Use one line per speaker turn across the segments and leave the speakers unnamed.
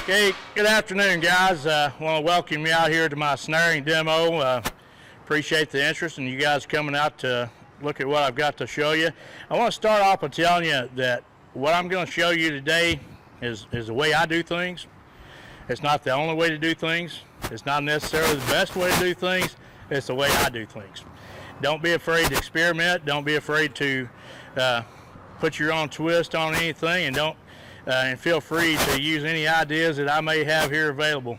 Okay, good afternoon, guys. I want to welcome you out here to my snaring demo. Appreciate the interest and you guys coming out to look at what I've got to show you. I want to start off by telling you that what I'm going to show you today is the way I do things. It's not the only way to do things. It's not necessarily the best way to do things. It's the way I do things. Don't be afraid to experiment. Don't be afraid to put your own twist on anything, and feel free to use any ideas that I may have here available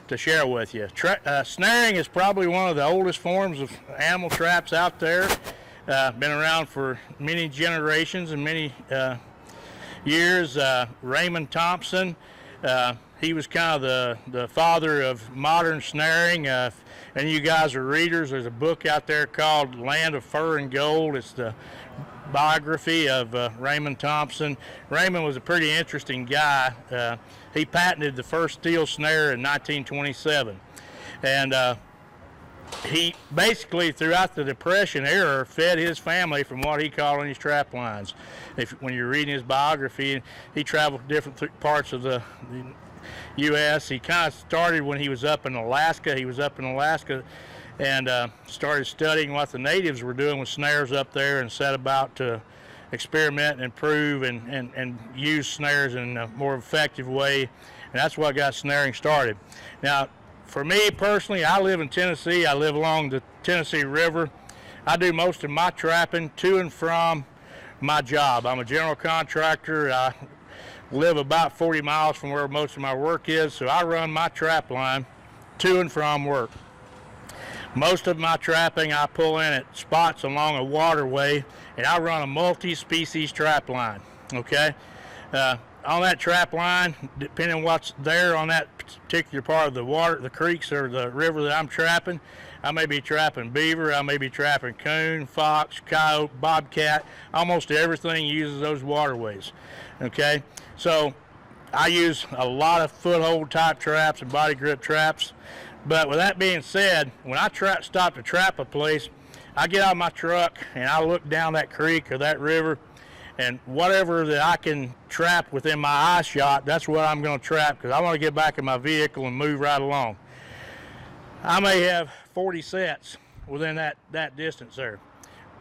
to share with you. Snaring is probably one of the oldest forms of animal traps out there. Been around for many generations and many years. Raymond Thompson, he was kind of the father of modern snaring. And you guys are readers, there's a book out there called Land of Fur and Gold. It's the biography of Raymond Thompson. Raymond was a pretty interesting guy. He patented the first steel snare in 1927. And he basically, throughout the Depression era, fed his family from what he called on his trap lines. When you're reading his biography, he traveled to different parts of the U.S. He kind of started when he was up in Alaska. He was up in Alaska and started studying what the natives were doing with snares up there and set about to experiment and improve and use snares in a more effective way. And that's what got snaring started. Now, for me personally, I live in Tennessee. I live along the Tennessee River. I do most of my trapping to and from my job. I'm a general contractor. I live about 40 miles from where most of my work is, so I run my trap line to and from work. Most of my trapping I pull in at spots along a waterway, and I run a multi-species trap line, okay? On that trap line, depending on what's there on that particular part of the water, the creeks or the river that I'm trapping, I may be trapping beaver, I may be trapping coon, fox, coyote, bobcat. Almost everything uses those waterways, okay? So I use a lot of foothold type traps and body grip traps. But with that being said, when I stop to trap a place, I get out of my truck and I look down that creek or that river, and whatever that I can trap within my eye shot, that's what I'm going to trap, because I want to get back in my vehicle and move right along. I may have 40 sets within that distance there.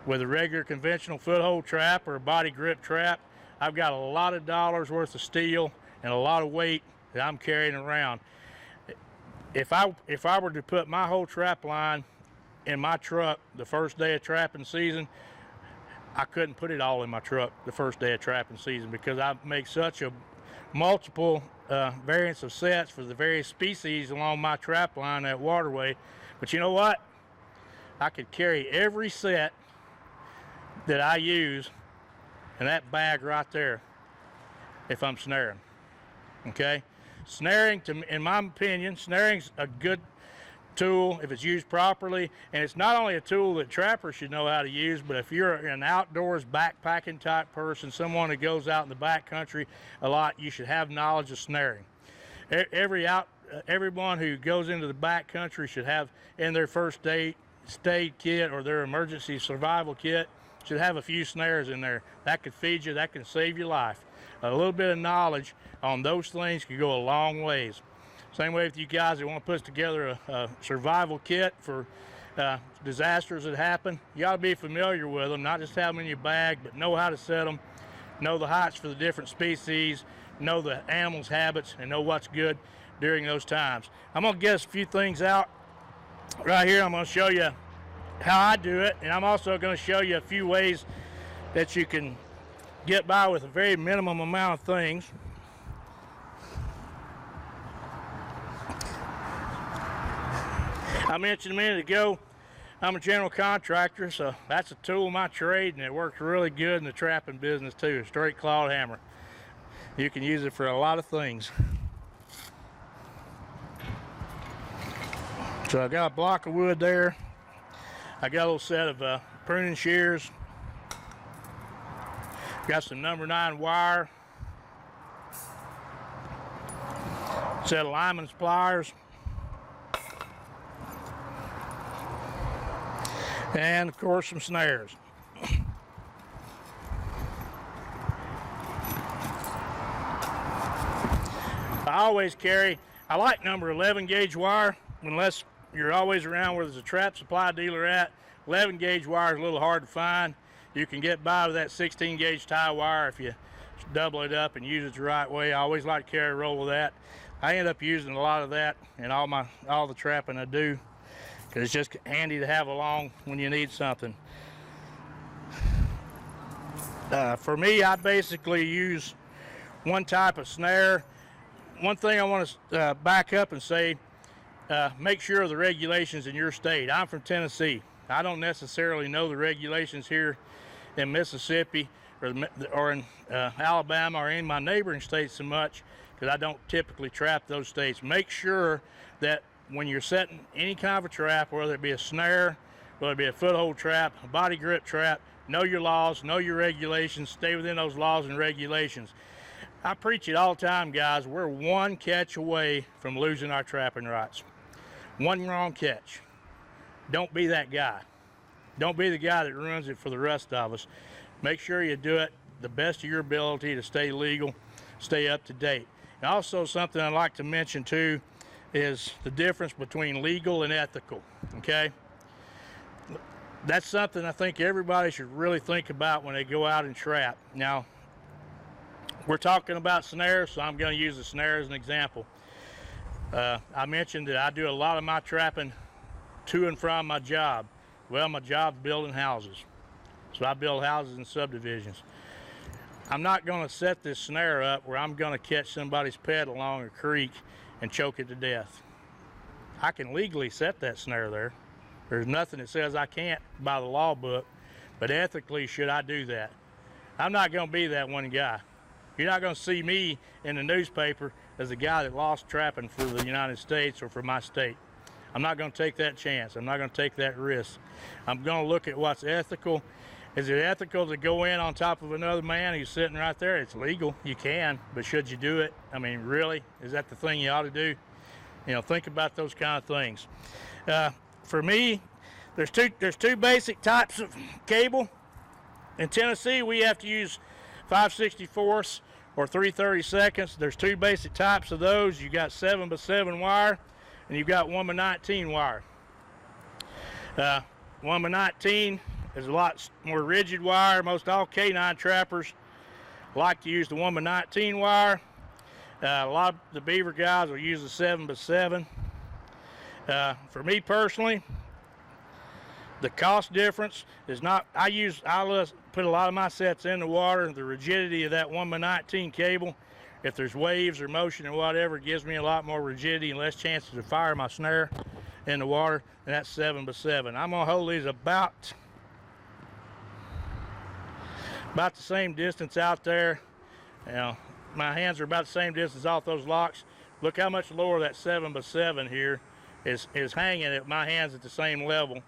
With a regular conventional foothold trap or a body grip trap, I've got a lot of dollars worth of steel and a lot of weight that I'm carrying around. If I were to put my whole trap line in my truck the first day of trapping season, I couldn't put it all in my truck the first day of trapping season, because I make such a multiple variants of sets for the various species along my trap line, that waterway. But you know what? I could carry every set that I use in that bag right there if I'm snaring, okay? Snaring, in my opinion, snaring's a good tool if it's used properly, and it's not only a tool that trappers should know how to use, but if you're an outdoors backpacking type person, someone that goes out in the backcountry a lot, you should have knowledge of snaring. Everyone who goes into the backcountry should have in their first aid kit or their emergency survival kit, should have a few snares in there. That could feed you, that can save your life. A little bit of knowledge on those things could go a long ways. Same way with you guys that want to put together a survival kit for disasters that happen. You ought to be familiar with them, not just have them in your bag, but know how to set them, know the heights for the different species, know the animals' habits, and know what's good during those times. I'm going to get us a few things out right here. I'm going to show you how I do it, and I'm also going to show you a few ways that you can get by with a very minimum amount of things. I mentioned a minute ago, I'm a general contractor, so that's a tool of my trade, and it works really good in the trapping business too, a straight clawed hammer. You can use it for a lot of things. So I got a block of wood there. I got a little set of pruning shears. Got some number 9 wire. Set of lineman's pliers. And of course some snares. I like number 11 gauge wire, unless you're always around where there's a trap supply dealer at. 11 gauge wire is a little hard to find. You can get by with that 16 gauge tie wire if you double it up and use it the right way. I always like to carry a roll of that. I end up using a lot of that in all the trapping I do, because it's just handy to have along when you need something. For me, I basically use one type of snare. One thing I want to back up and say, make sure of the regulations in your state. I'm from Tennessee. I don't necessarily know the regulations here in Mississippi or in Alabama or any of my neighboring states so much, because I don't typically trap those states. Make sure that when you're setting any kind of a trap, whether it be a snare, whether it be a foothold trap, a body grip trap, know your laws, know your regulations, stay within those laws and regulations. I preach it all the time, guys. We're one catch away from losing our trapping rights. One wrong catch. Don't be that guy. Don't be the guy that ruins it for the rest of us. Make sure you do it the best of your ability to stay legal, stay up to date. And also something I'd like to mention too is the difference between legal and ethical, okay? That's something I think everybody should really think about when they go out and trap. Now, we're talking about snares, so I'm going to use the snare as an example. I mentioned that I do a lot of my trapping to and from my job. Well, my job's building houses, so I build houses and subdivisions. I'm not going to set this snare up where I'm going to catch somebody's pet along a creek and choke it to death. I can legally set that snare there. There's nothing that says I can't by the law book, but ethically, should I do that? I'm not going to be that one guy. You're not going to see me in the newspaper as a guy that lost trapping for the United States or for my state. I'm not going to take that chance. I'm not going to take that risk. I'm going to look at what's ethical. Is it ethical to go in on top of another man who's sitting right there? It's legal. You can, but should you do it? I mean, really? Is that the thing you ought to do? You know, think about those kind of things. For me, there's two basic types of cable. In Tennessee, we have to use 5/64 or 3/32. There's two basic types of those. You got 7x7 wire, and you've got 1x19 wire. 1x19 is a lot more rigid wire. Most all K9 trappers like to use the 1x19 wire. A lot of the beaver guys will use the 7x7. For me personally, the cost difference is not, I put a lot of my sets in the water. The rigidity of that 1x19 cable, if there's waves or motion or whatever, it gives me a lot more rigidity and less chances to fire my snare in the water than that 7x7. I'm gonna hold these about the same distance out there. You know, my hands are about the same distance off those locks. Look how much lower that 7x7 here is hanging at my hands at the same level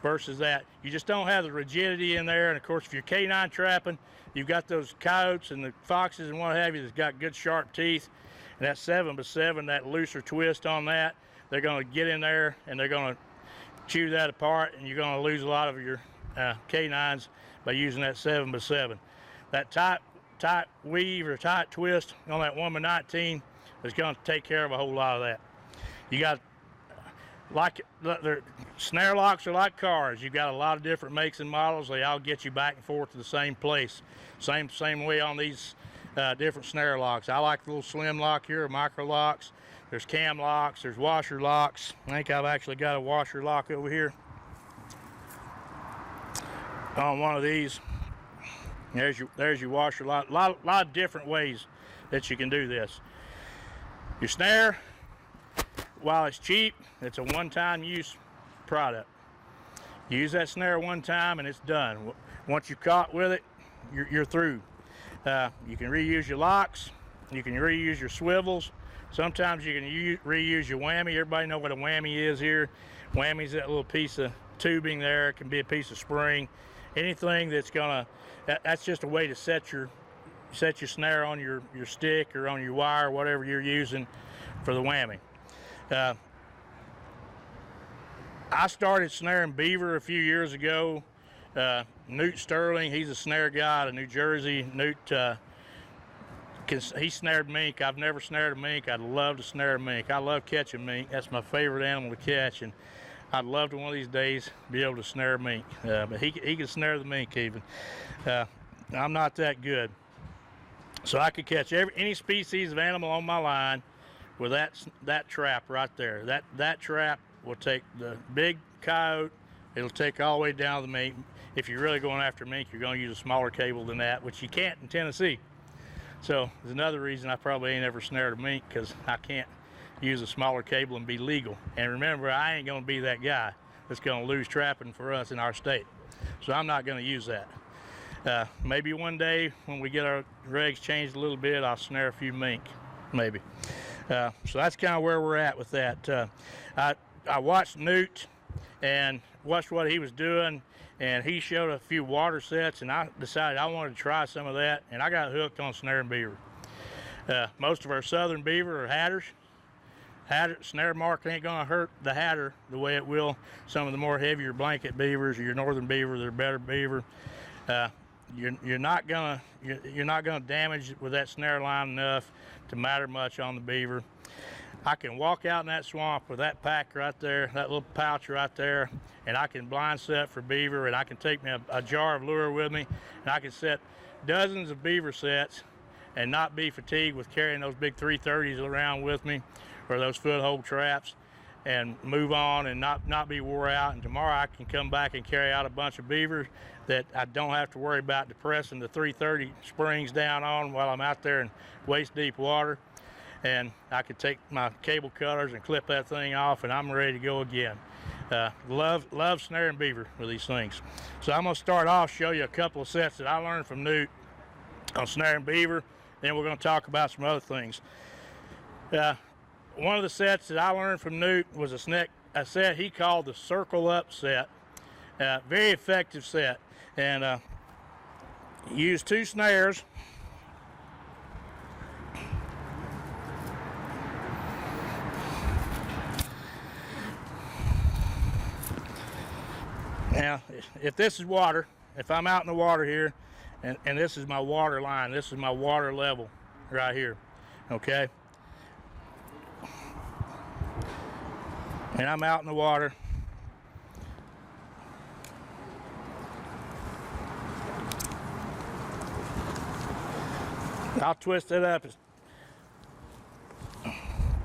versus that. You just don't have the rigidity in there. And of course, if you're K9 trapping, you've got those coyotes and the foxes and what have you that's got good sharp teeth. And that 7x7, that looser twist on that, they're going to get in there and they're going to chew that apart, and you're going to lose a lot of your K9s by using that 7x7. That tight weave or tight twist on that 1x19 is going to take care of a whole lot of that. You got, like, their snare locks are like cars. You've got a lot of different makes and models. They all get you back and forth to the same place. Same way on these different snare locks. I like the little slim lock here, micro locks. There's cam locks, there's washer locks. I think I've actually got a washer lock over here on one of these. There's your washer lock. A lot of different ways that you can do this. Your snare, while it's cheap, it's a one-time use product. You use that snare one time and it's done. Once you're caught with it, you're through. You can reuse your locks, you can reuse your swivels. Sometimes you can reuse your whammy. Everybody know what a whammy is here. Whammy's that little piece of tubing there. It can be a piece of spring. Anything that's that's just a way to set your snare on your stick or on your wire, whatever you're using for the whammy. I started snaring beaver a few years ago. Newt Sterling, he's a snare guy out of New Jersey. Newt he snared mink. I've never snared a mink. I'd love to snare a mink. I love catching mink. That's my favorite animal to catch, and I'd love to one of these days be able to snare a mink. But he can snare the mink even. I'm not that good. So I could catch any species of animal on my line with that trap right there. That trap will take the big coyote. It'll take all the way down to the mink. If you're really going after mink, you're going to use a smaller cable than that, which you can't in Tennessee. So there's another reason I probably ain't ever snared a mink, because I can't use a smaller cable and be legal. And remember, I ain't going to be that guy that's going to lose trapping for us in our state. So I'm not going to use that. Maybe one day when we get our regs changed a little bit, I'll snare a few mink, maybe. So that's kind of where we're at with that. I watched Newt and watched what he was doing, and he showed a few water sets, and I decided I wanted to try some of that, and I got hooked on snaring beaver. Most of our southern beaver are hatters. Snare mark ain't gonna hurt the hatter the way it will some of the more heavier blanket beavers, or your northern beaver. They're better beaver. You're not gonna damage with that snare line enough to matter much on the beaver. I can walk out in that swamp with that pack right there, that little pouch right there, and I can blind set for beaver, and I can take me a jar of lure with me, and I can set dozens of beaver sets and not be fatigued with carrying those big 330s around with me, or those foothold traps, and move on and not be wore out. And tomorrow I can come back and carry out a bunch of beavers that I don't have to worry about depressing the 330 springs down on while I'm out there in waist deep water. And I could take my cable cutters and clip that thing off, and I'm ready to go again. Love snaring beaver with these things. So I'm gonna start off, show you a couple of sets that I learned from Newt on snaring beaver. Then we're gonna talk about some other things. One of the sets that I learned from Newt was a set he called the circle up set. Very effective set, and used 2 snares. Now, if this is water, if I'm out in the water here, and this is my water line, this is my water level right here, okay? And I'm out in the water. I'll twist it up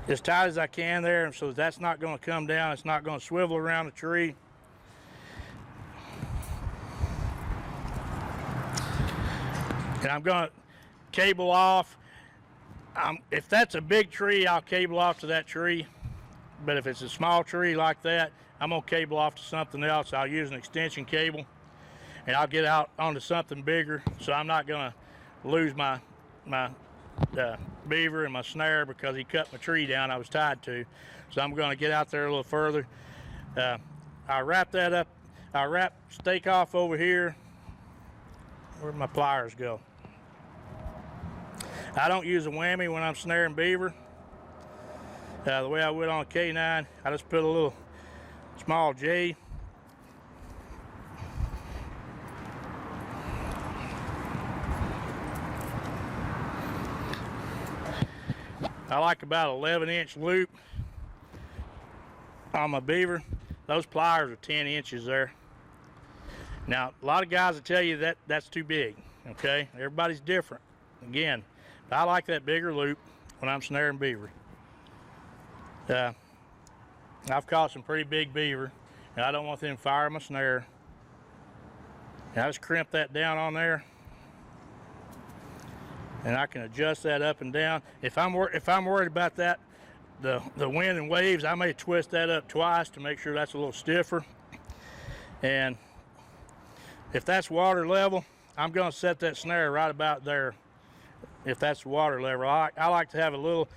as tight as I can there, so that's not going to come down. It's not going to swivel around the tree. And I'm going to cable off. If that's a big tree, I'll cable off to that tree. But if it's a small tree like that, I'm going to cable off to something else. I'll use an extension cable, and I'll get out onto something bigger, so I'm not going to lose my beaver and my snare because he cut my tree down I was tied to. So I'm going to get out there a little further. I wrap that up. I wrap stake off over here. Where'd my pliers go? I don't use a whammy when I'm snaring beaver. The way I would on a K9, I just put a little small J. I like about 11-inch loop on my beaver. Those pliers are 10 inches there. Now, a lot of guys will tell you that that's too big, okay? Everybody's different. Again, I like that bigger loop when I'm snaring beaver. I've caught some pretty big beaver, and I don't want them firing my snare. And I just crimp that down on there, and I can adjust that up and down. If I'm worried about that, the wind and waves, I may twist that up twice to make sure that's a little stiffer. And if that's water level, I'm going to set that snare right about there. If that's water level, I like to have a little.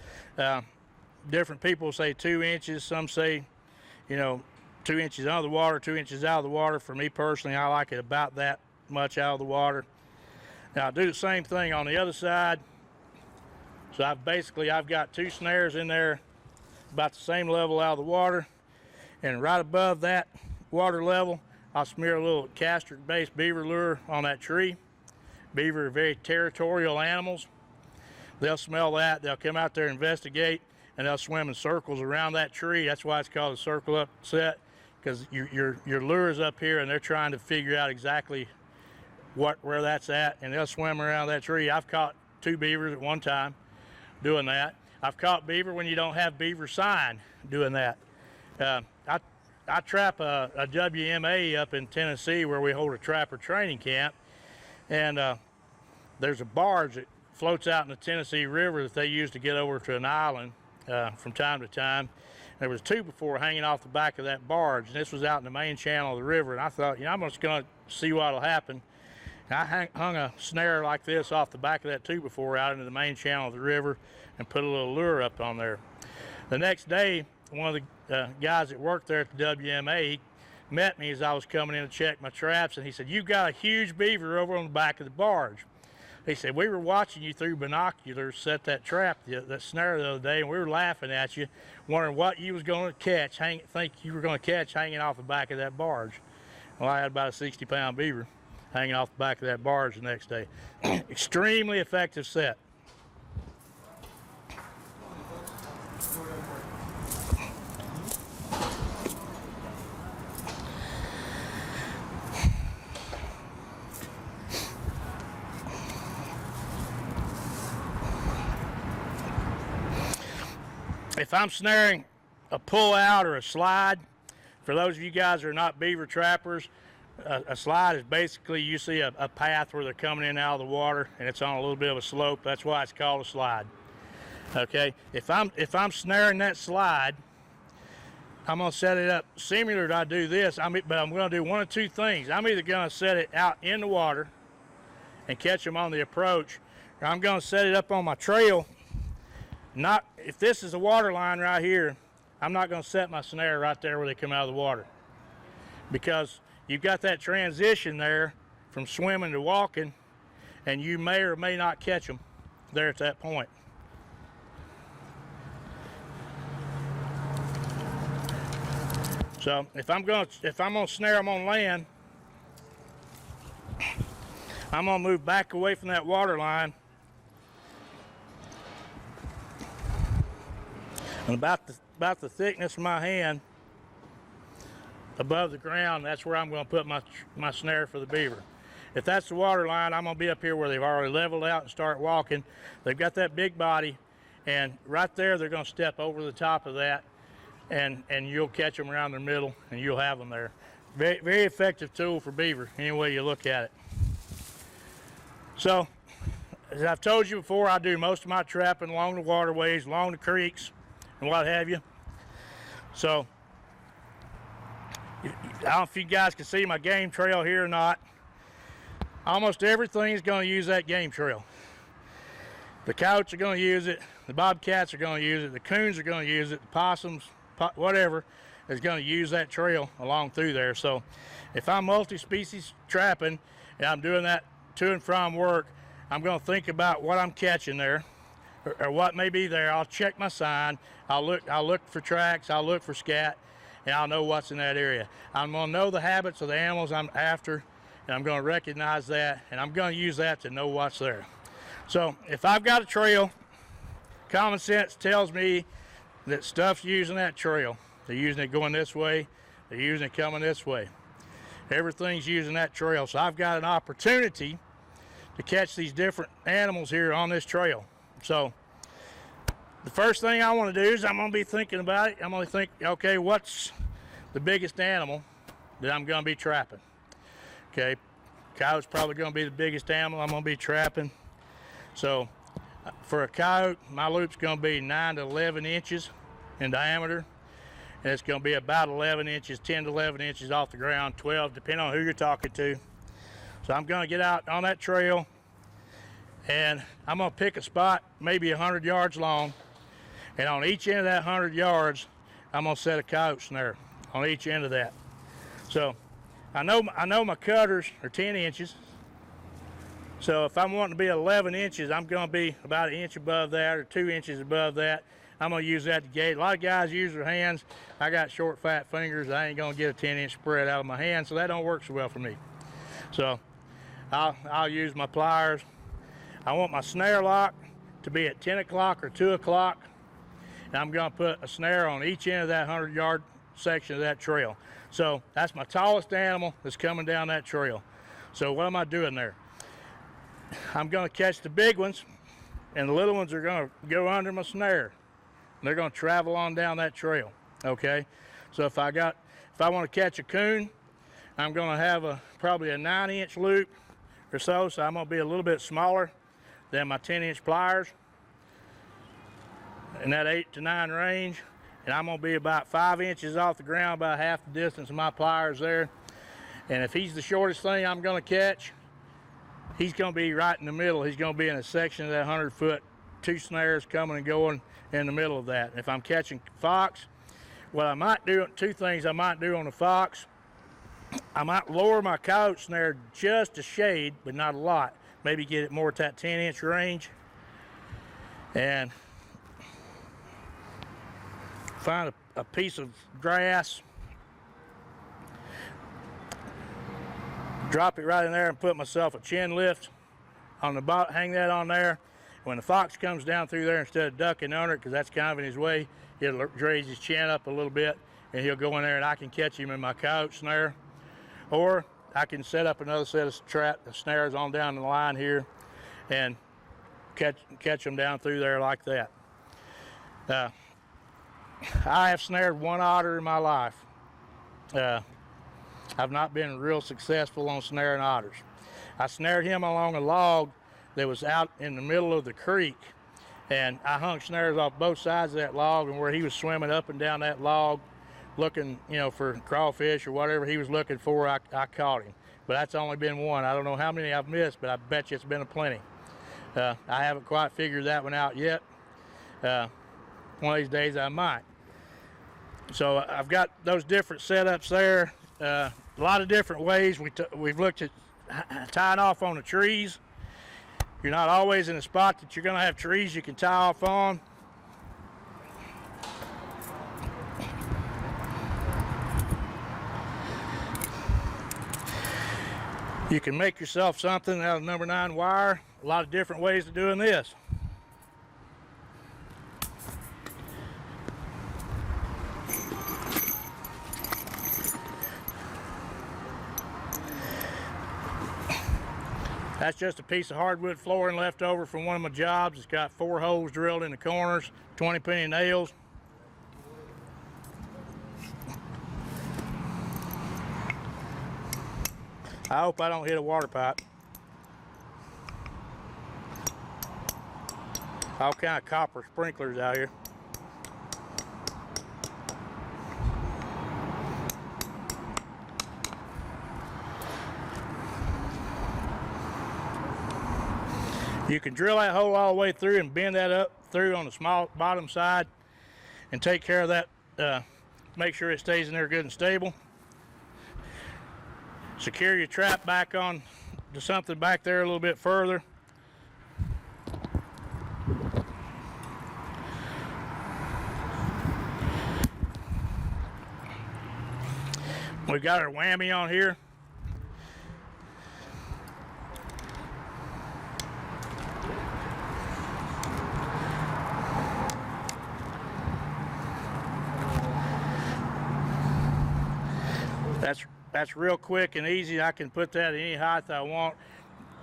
Different people say 2 inches. Some say, 2 inches under the water, 2 inches out of the water. For me personally, I like it about that much out of the water. Now I do the same thing on the other side. So I've got 2 snares in there about the same level out of the water, and right above that water level, I'll smear a little castor-based beaver lure on that tree. Beaver are very territorial animals. they'll smell that, they'll come out there and investigate, and they'll swim in circles around that tree. That's why it's called a circle upset, because your lure is up here and they're trying to figure out exactly where that's at, and they'll swim around that tree. I've caught 2 beavers at one time doing that. I've caught beaver when you don't have beaver sign doing that. I trap a WMA up in Tennessee where we hold a trapper training camp, and there's a barge that floats out in the Tennessee River that they use to get over to an island from time to time. There was 2 before hanging off the back of that barge, and this was out in the main channel of the river, and I thought, you know, I'm just going to see what'll happen. And I hung a snare like this off the back of that 2 before out into the main channel of the river and put a little lure up on there. The next day, one of the guys that worked there at the WMA, he met me as I was coming in to check my traps, and he said, "You've got a huge beaver over on the back of the barge." He said, "We were watching you through binoculars set that trap, that snare the other day, and we were laughing at you, wondering what you was going to catch, think you were going to catch hanging off the back of that barge." Well, I had about a 60-pound beaver hanging off the back of that barge the next day. Extremely effective set. If I'm snaring a pull out or a slide, for those of you guys who are not beaver trappers, a slide is basically, you see a path where they're coming in and out of the water, and it's on a little bit of a slope. That's why it's called a slide. Okay, if I'm snaring that slide, I'm gonna set it up similar to I do this. But I'm gonna do one of 2 things. I'm either gonna set it out in the water and catch them on the approach, or I'm gonna set it up on my trail. Not if this is a water line right here, I'm not gonna set my snare right there where they come out of the water, because you've got that transition there from swimming to walking, and you may or may not catch them there at that point. So if I'm gonna snare them on land, I'm gonna move back away from that water line, and about the thickness of my hand above the ground, that's where I'm going to put my snare for the beaver. If that's the water line, I'm going to be up here where they've already leveled out and start walking. They've got that big body, and right there they're going to step over the top of that, and you'll catch them around the middle, and you'll have them there. Very, very effective tool for beaver, any way you look at it. So, as I've told you before, I do most of my trapping along the waterways, along the creeks, and what have you. So, I don't know if you guys can see my game trail here or not. Almost everything is going to use that game trail. The coyotes are going to use it. The bobcats are going to use it. The coons are going to use it. The possums, whatever, is going to use that trail along through there. So if I'm multi-species trapping and I'm doing that to and from work, I'm going to think about what I'm catching there, or what may be there. I'll check my sign. I'll look for tracks. I'll look for scat, and I'll know what's in that area. I'm going to know the habits of the animals I'm after, and I'm going to recognize that, and I'm going to use that to know what's there. So if I've got a trail, common sense tells me that stuff's using that trail. They're using it going this way. They're using it coming this way. Everything's using that trail. So I've got an opportunity to catch these different animals here on this trail. So the first thing I want to do is I'm going to be thinking about it. I'm going to think, okay, what's the biggest animal that I'm going to be trapping? Okay, coyote's probably going to be the biggest animal I'm going to be trapping. So for a coyote, my loop's going to be 9 to 11 inches in diameter, and it's going to be about 11 inches, 10 to 11 inches off the ground, 12, depending on who you're talking to. So I'm going to get out on that trail, and I'm going to pick a spot maybe 100 yards long, and on each end of that 100 yards, I'm going to set a coyote snare on each end of that. So I know my cutters are 10 inches. So if I'm wanting to be 11 inches, I'm going to be about an inch above that or 2 inches above that. I'm going to use that to gauge. A lot of guys use their hands. I got short, fat fingers. I ain't going to get a 10-inch spread out of my hand, so that don't work so well for me. So I'll use my pliers. I want my snare lock to be at 10 o'clock or 2 o'clock, and I'm going to put a snare on each end of that 100-yard section of that trail. So that's my tallest animal that's coming down that trail. So what am I doing there? I'm going to catch the big ones, and the little ones are going to go under my snare. They're going to travel on down that trail. Okay, so if I want to catch a coon, I'm going to have probably a 9-inch loop or so I'm going to be a little bit smaller than my 10-inch pliers in that 8 to 9 range, and I'm going to be about 5 inches off the ground, about half the distance of my pliers there. And if he's the shortest thing I'm going to catch, he's going to be right in the middle. He's going to be in a section of that 100-foot, 2 snares coming and going in the middle of that. If I'm catching fox, what I might do, 2 things I might do on the fox. I might lower my coyote snare just a shade, but not a lot. Maybe get it more at that 10-inch range. And find a piece of grass, drop it right in there and put myself a chin lift on the bottom, hang that on there. When the fox comes down through there, instead of ducking under it, because that's kind of in his way, he'll raise his chin up a little bit and he'll go in there and I can catch him in my coyote snare. Or I can set up another set of snares on down the line here and catch them down through there like that. I have snared 1 otter in my life. I've not been real successful on snaring otters. I snared him along a log that was out in the middle of the creek, and I hung snares off both sides of that log, and where he was swimming up and down that log looking, you know, for crawfish or whatever he was looking for, I caught him. But that's only been 1. I don't know how many I've missed, but I bet you it's been a plenty. I haven't quite figured that one out yet. One of these days I might. So I've got those different setups there. A lot of different ways. We've looked at tying off on the trees. You're not always in a spot that you're going to have trees you can tie off on. You can make yourself something out of number 9 wire. A lot of different ways of doing this. That's just a piece of hardwood flooring left over from one of my jobs. It's got 4 holes drilled in the corners, 20-penny nails. I hope I don't hit a water pipe. All kind of copper sprinklers out here. You can drill that hole all the way through and bend that up through on the small bottom side and take care of that, make sure it stays in there good and stable. Secure your trap back on to something back there a little bit further. We've got our whammy on here. That's real quick and easy. I can put that at any height I want,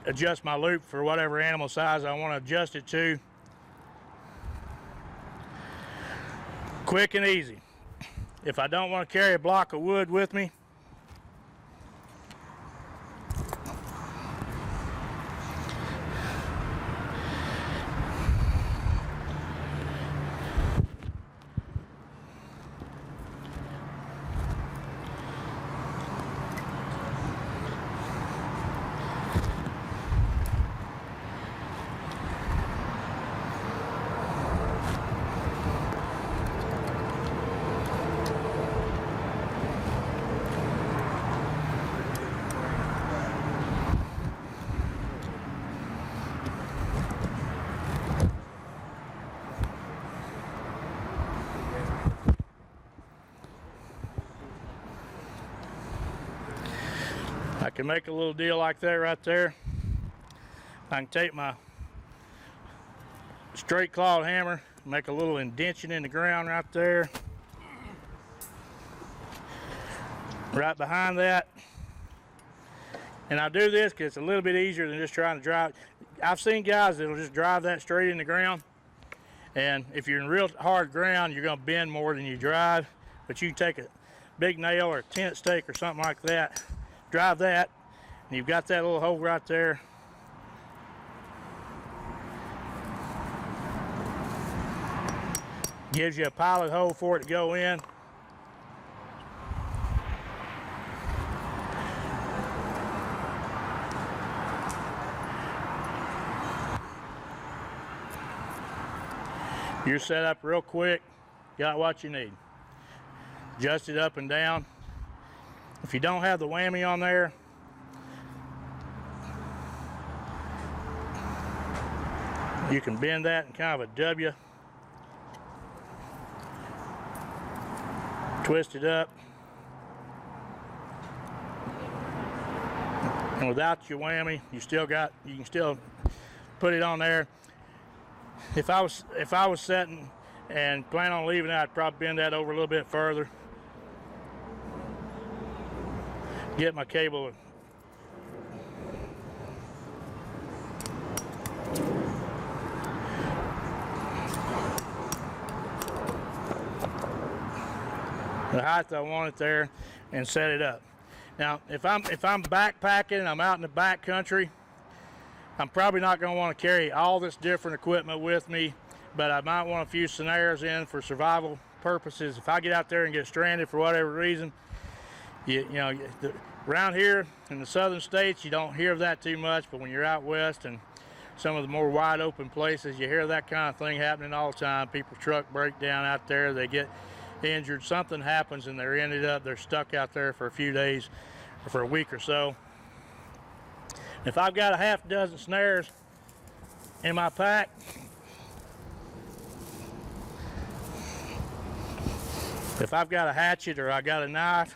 adjust my loop for whatever animal size I want to adjust it to. Quick and easy. If I don't want to carry a block of wood with me, I can make a little deal like that right there. I can take my straight clawed hammer, make a little indention in the ground right there. Right behind that. And I do this because it's a little bit easier than just trying to drive. I've seen guys that'll just drive that straight in the ground. And if you're in real hard ground, you're going to bend more than you drive. But you can take a big nail or a tent stake or something like that, drive that, and you've got that little hole right there. Gives you a pilot hole for it to go in. You're set up real quick, got what you need. Adjust it up and down. If you don't have the whammy on there, you can bend that in kind of a W. Twist it up. And without your whammy, you can still put it on there. If I was setting and plan on leaving that, I'd probably bend that over a little bit further. Get my cable. The height I want it there, and set it up. Now, if I'm backpacking and I'm out in the back country, I'm probably not going to want to carry all this different equipment with me, but I might want a few snares in for survival purposes. If I get out there and get stranded for whatever reason, around here in the southern states, you don't hear of that too much, but when you're out west and some of the more wide open places, you hear that kind of thing happening all the time. People's truck break down out there, they get injured, something happens, and they're stuck out there for a few days or for a week or so. If I've got a half dozen snares in my pack, if I've got a hatchet or I got a knife,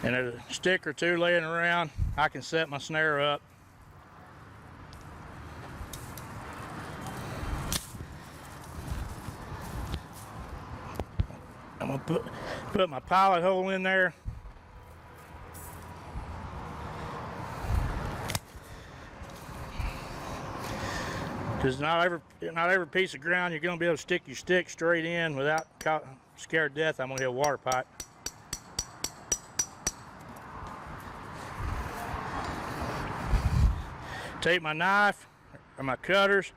and there's a stick or two laying around, I can set my snare up. I'm gonna put my pilot hole in there. Because not every piece of ground you're going to be able to stick your stick straight in without scared to death. I'm going to hit a water pipe. Take my knife or my cutters.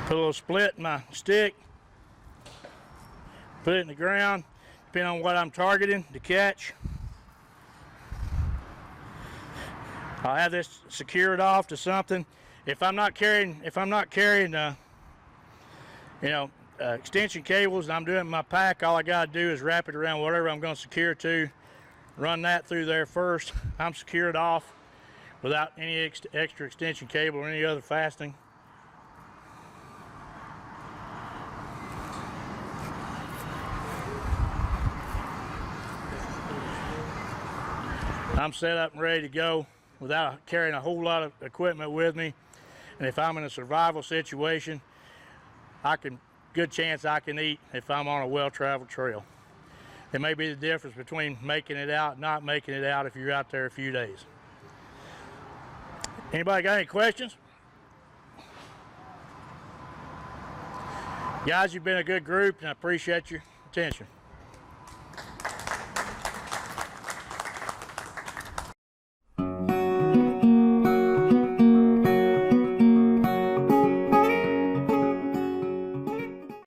Put a little split in my stick. Put it in the ground, depending on what I'm targeting to catch. I'll have this secured off to something. If I'm not carrying, extension cables, and I'm doing my pack, all I got to do is wrap it around whatever I'm going to secure to. Run that through there first. I'm secured off without any extra extension cable or any other fastening. I'm set up and ready to go without carrying a whole lot of equipment with me. And if I'm in a survival situation, good chance I can eat if I'm on a well-traveled trail. It may be the difference between making it out and not making it out if you're out there a few days. Anybody got any questions? Guys, you've been a good group, and I appreciate your attention.